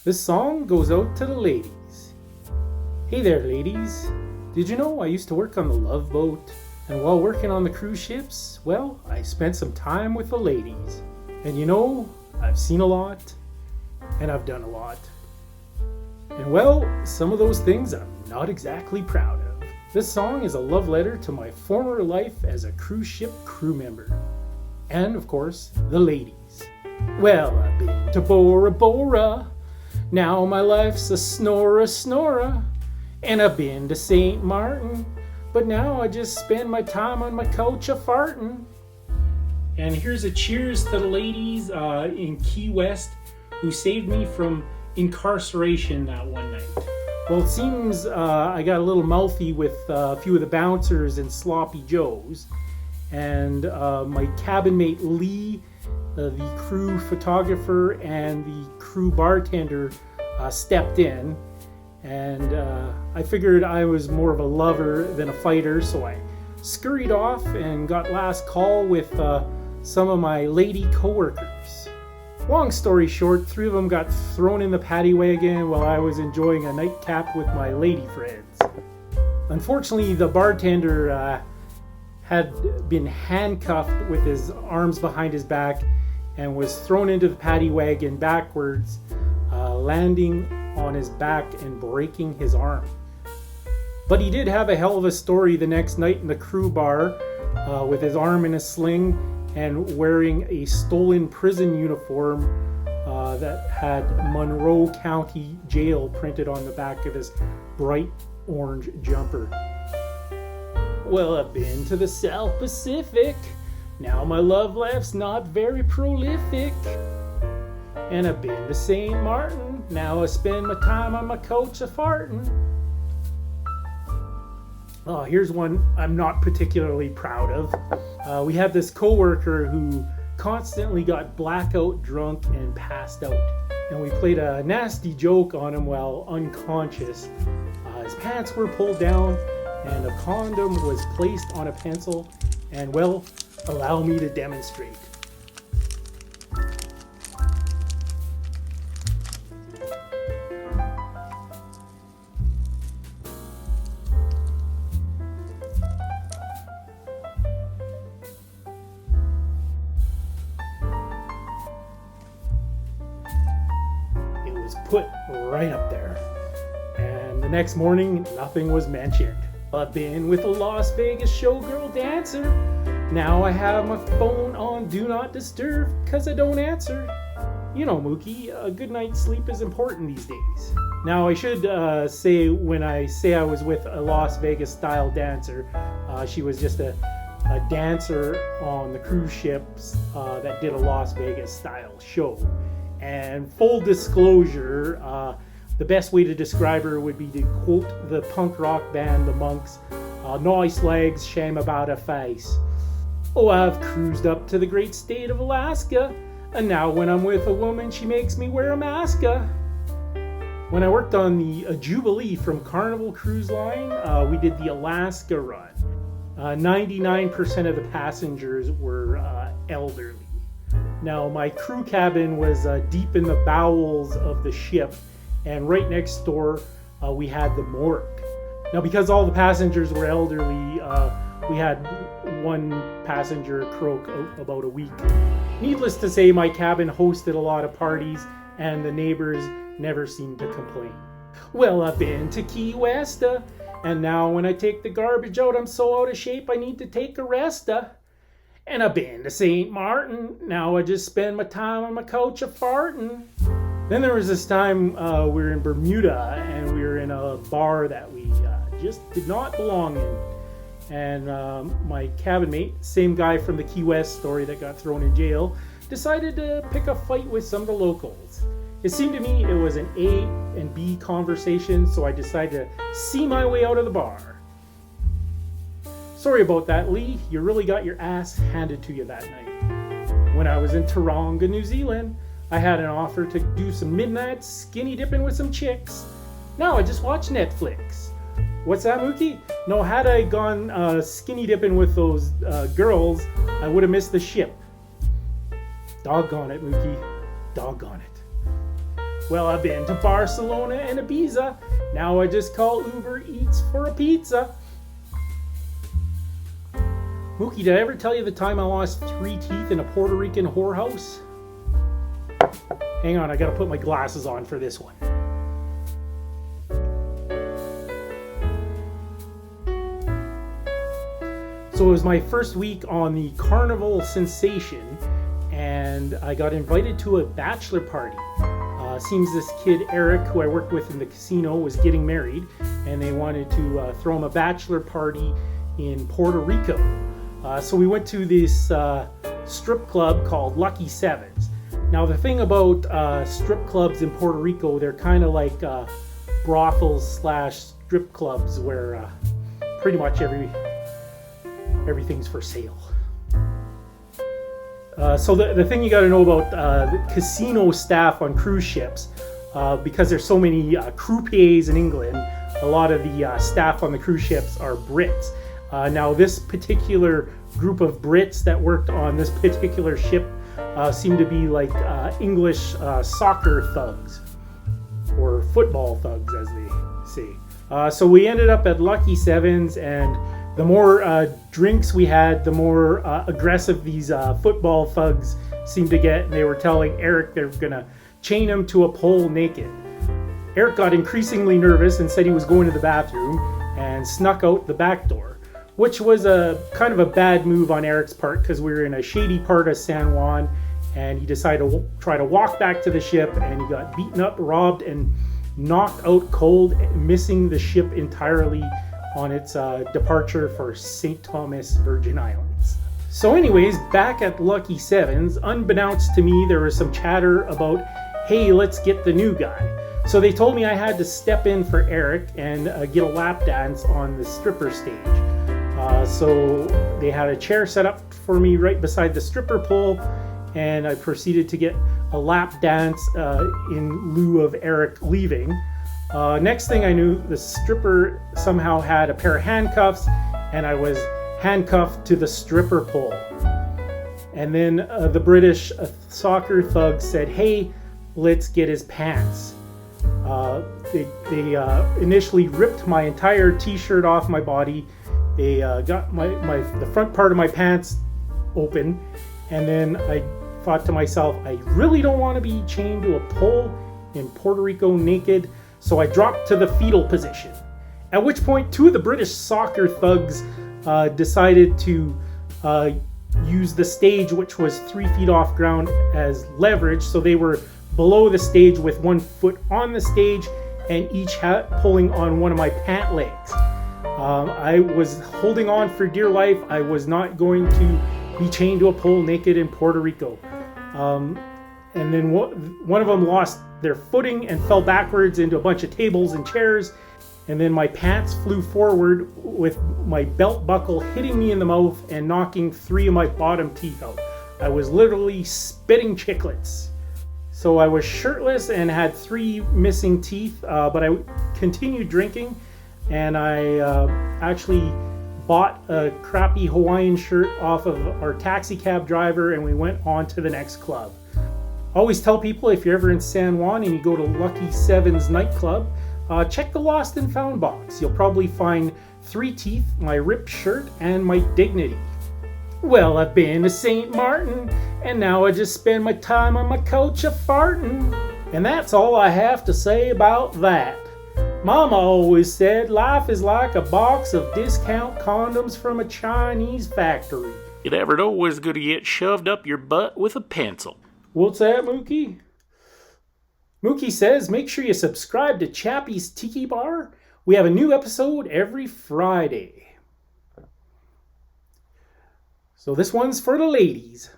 This song goes out to the ladies. Hey there, ladies. Did you know I used to work on the Love Boat? And while working on the cruise ships, well, I spent some time with the ladies. And you know, I've seen a lot, and I've done a lot. And well, some of those things I'm not exactly proud of. This song is a love letter to my former life as a cruise ship crew member. And of course, the ladies. Well, I've been to Bora Bora. Now my life's a snora. And I've been to St. Martin. But now I just spend my time on my couch a farting. And here's a cheers to the ladies in Key West who saved me from incarceration that one night. Well, it seems I got a little mouthy with a few of the bouncers and sloppy joes. And my cabin mate Lee, the crew photographer and the crew bartender stepped in. And I figured I was more of a lover than a fighter, so I scurried off and got last call with some of my lady coworkers. Long story short, 3 of them got thrown in the paddy wagon while I was enjoying a nightcap with my lady friends. Unfortunately, the bartender had been handcuffed with his arms behind his back and was thrown into the paddy wagon backwards, landing on his back and breaking his arm. But he did have a hell of a story the next night in the crew bar with his arm in a sling and wearing a stolen prison uniform that had Monroe County Jail printed on the back of his bright orange jumper. Well, I've been to the South Pacific. Now my love life's not very prolific. And I've been to St. Martin. Now I spend my time on my couch a farting. Oh, here's one I'm not particularly proud of. We had this coworker who constantly got blackout drunk and passed out. And we played a nasty joke on him while unconscious. His pants were pulled down and a condom was placed on a pencil. And well, allow me to demonstrate. Put right up there. And the next morning, nothing was mentioned. I've been with a Las Vegas Showgirl dancer. Now I have my phone on Do Not Disturb because I don't answer. You know, Mookie, a good night's sleep is important these days. Now, I should say, when I say I was with a Las Vegas style dancer, she was just a dancer on the cruise ships that did a Las Vegas style show. And full disclosure, the best way to describe her would be to quote the punk rock band The Monks, "Nice legs, shame about a face." Oh, I've cruised up to the great state of Alaska, and now when I'm with a woman, she makes me wear a mask. When I worked on the Jubilee from Carnival Cruise Line, we did the Alaska run. 99% of the passengers were elderly. Now, my crew cabin was deep in the bowels of the ship, and right next door we had the morgue. Now, because all the passengers were elderly, we had one passenger croak about a week. Needless to say, my cabin hosted a lot of parties, and the neighbors never seemed to complain. Well, I've been to Key West, and now when I take the garbage out, I'm so out of shape I need to take a rest. And I've been to St. Martin. Now I just spend my time on my couch a farting. Then there was this time we were in Bermuda and we were in a bar that we just did not belong in. And my cabin mate, same guy from the Key West story that got thrown in jail, decided to pick a fight with some of the locals. It seemed to me it was an A and B conversation, so I decided to see my way out of the bar. Sorry about that, Lee. You really got your ass handed to you that night. When I was in Taronga, New Zealand, I had an offer to do some midnight skinny dipping with some chicks. Now I just watch Netflix. What's that, Mookie? No, had I gone skinny dipping with those girls, I would have missed the ship. Doggone it, Mookie. Doggone it. Well, I've been to Barcelona and Ibiza. Now I just call Uber Eats for a pizza. Mookie, did I ever tell you the time I lost 3 teeth in a Puerto Rican whorehouse? Hang on, I gotta put my glasses on for this one. So it was my first week on the Carnival sensation, and I got invited to a bachelor party. Seems this kid Eric, who I worked with in the casino, was getting married, and they wanted to throw him a bachelor party in Puerto Rico. So we went to this strip club called Lucky Sevens. Now the thing about strip clubs in Puerto Rico, they're kind of like brothels / strip clubs where pretty much everything's for sale. So the thing you got to know about the casino staff on cruise ships, because there's so many croupiers in England, a lot of the staff on the cruise ships are Brits. Now this particular group of Brits that worked on this particular ship seemed to be like English soccer thugs, or football thugs as they say. So we ended up at Lucky Sevens, and the more drinks we had, the more aggressive these football thugs seemed to get. And they were telling Eric they were going to chain him to a pole naked. Eric got increasingly nervous and said he was going to the bathroom and snuck out the back door, which was a kind of a bad move on Eric's part because we were in a shady part of San Juan, and he decided to try to walk back to the ship, and he got beaten up, robbed, and knocked out cold, missing the ship entirely on its departure for St. Thomas Virgin Islands. So anyways, back at Lucky Sevens, unbeknownst to me, there was some chatter about, hey, let's get the new guy. So they told me I had to step in for Eric and get a lap dance on the stripper stage. So they had a chair set up for me right beside the stripper pole, and I proceeded to get a lap dance in lieu of Eric leaving. Next thing I knew, the stripper somehow had a pair of handcuffs, and I was handcuffed to the stripper pole. And then the British soccer thug said, hey, let's get his pants. They initially ripped my entire t-shirt off my body. They got the front part of my pants open, and then I thought to myself, I really don't want to be chained to a pole in Puerto Rico naked. So I dropped to the fetal position, at which point 2 of the British soccer thugs decided to use the stage, which was 3 feet off ground, as leverage. So they were below the stage with 1 foot on the stage, and each pulling on one of my pant legs. I was holding on for dear life. I was not going to be chained to a pole naked in Puerto Rico. And then one of them lost their footing and fell backwards into a bunch of tables and chairs. And then my pants flew forward with my belt buckle hitting me in the mouth and knocking 3 of my bottom teeth out. I was literally spitting chiclets. So I was shirtless and had 3 missing teeth, but I continued drinking, and I actually bought a crappy Hawaiian shirt off of our taxi cab driver, and we went on to the next club. Always tell people, if you're ever in San Juan and you go to Lucky Sevens nightclub, check the lost and found box. You'll probably find 3 teeth, my ripped shirt, and my dignity. Well, I've been to St. Martin, and now I just spend my time on my couch a-farting. And that's all I have to say about that. Mama always said life is like a box of discount condoms from a Chinese factory. You never know what's going to get shoved up your butt with a pencil. What's that, Mookie? Mookie says, make sure you subscribe to Chappie's Tiki Bar. We have a new episode every Friday. So this one's for the ladies.